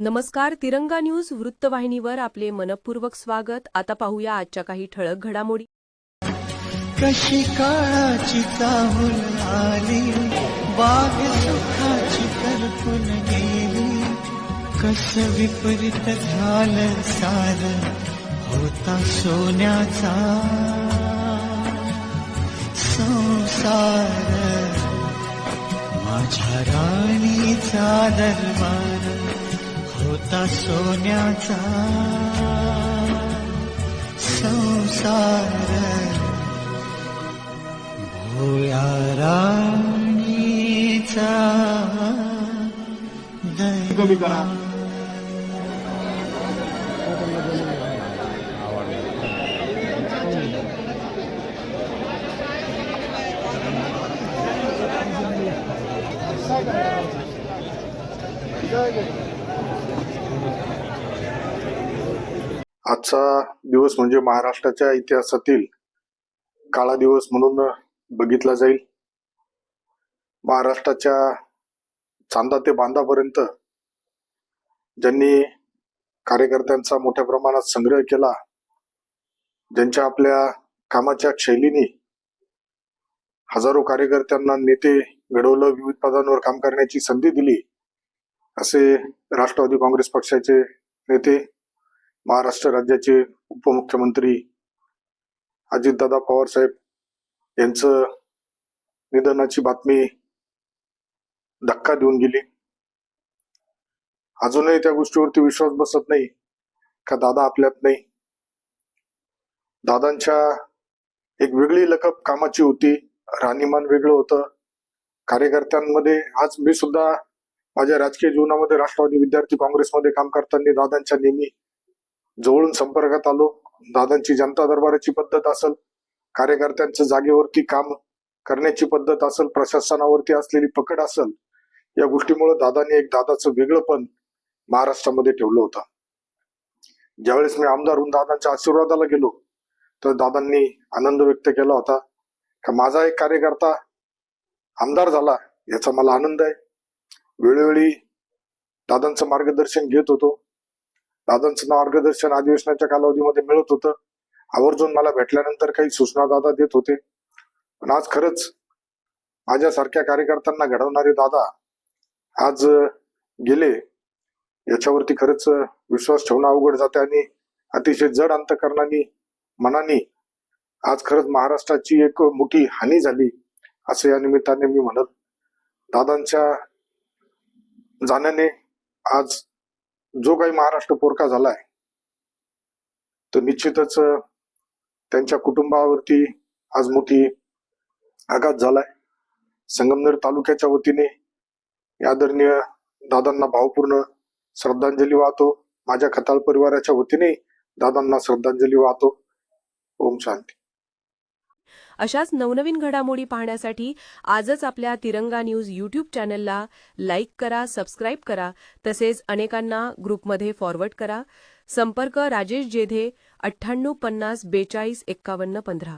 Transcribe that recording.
नमस्कार. तिरंगा न्यूज वृत्तवाहिनीवर आपले मनपूर्वक स्वागत. आता पाहूया आजच्या काही ठळक घडामोडी. कशी काळाची चाहूल आली, बाग सुखाची करपून गेली. कसं विपरीत झालं सारं, होता सोन्याचा संसार. माझ्या राणीचा दरबार, होता सोन्याचा संसार. भोळ्या राणीचा दरबार. आजचा दिवस म्हणजे महाराष्ट्राच्या इतिहासातील काळा दिवस म्हणून बघितला जाईल. महाराष्ट्राच्या चांदा ते बांधापर्यंत ज्यांनी कार्यकर्त्यांचा मोठ्या प्रमाणात संग्रह केला, ज्यांच्या आपल्या कामाच्या शैलीने हजारो कार्यकर्त्यांना नेते घडवलं, विविध पदांवर काम करण्याची संधी दिली, असे राष्ट्रवादी काँग्रेस पक्षाचे नेते, महाराष्ट्र राज्याचे उपमुख्यमंत्री अजितदादा पवार साहेब यांचं निधनाची बातमी धक्का देऊन गेली. अजूनही त्या गोष्टीवरती विश्वास बसत नाही का दादा आपल्यात नाही. दादांच्या एक वेगळी लकब कामाची होती, राहणीमान वेगळं होतं. कार्यकर्त्यांमध्ये आज मी सुद्धा माझ्या राजकीय जीवनामध्ये राष्ट्रवादी विद्यार्थी काँग्रेसमध्ये काम करताना दादांच्या नेहमी जवळून संपर्कात आलो. दादांची जनता दरबाराची पद्धत असेल, कार्यकर्त्यांच्या जागेवरती काम करण्याची पद्धत असेल, प्रशासनावरती असलेली पकड असेल, या गोष्टीमुळे दादांनी एक दादाचं वेगळंपण महाराष्ट्रामध्ये ठेवलं होतं. ज्यावेळेस मी आमदार होऊन दादांच्या आशीर्वादाला गेलो तर दादांनी आनंद व्यक्त केला होता का माझा एक कार्यकर्ता आमदार झाला, याचा मला आनंद आहे. वेळोवेळी दादांचं मार्गदर्शन घेत होतो. दादांचं मार्गदर्शन अधिवेशनाच्या कालावधीमध्ये मिळत होतं. आवर्जून मला भेटल्यानंतर काही सूचना दादा देत होते. पण आज खरंच माझ्यासारख्या कार्यकर्त्यांना घडवणारे दादा आज गेले, याच्यावरती खरंच विश्वास ठेवणं अवघड जाते. आणि अतिशय जड अंतकरणाने मनाने आज खरंच महाराष्ट्राची एक मोठी हानी झाली असं या निमित्ताने मी म्हणत. दादांच्या जाण्याने आज जो काही महाराष्ट्र पोरका झालाय तो निश्चितच त्यांच्या कुटुंबावरती आज मोठी आघात झालाय. संगमनेर तालुक्याच्या वतीने आदरणीय दादांना भावपूर्ण श्रद्धांजली वाहतो. माझ्या खताळ परिवाराच्या वतीने दादांना श्रद्धांजली वाहतो. ओम शांती. अशाच नवनवीन घडामोडी पाहण्यासाठी आजच आपल्या तिरंगा न्यूज यूट्यूब चॅनलला लाईक करा, सबस्क्राईब करा, तसेच अनेकांना ग्रुपमध्ये फॉरवर्ड करा. संपर्क राजेश जेधे 98 50 42 51 15.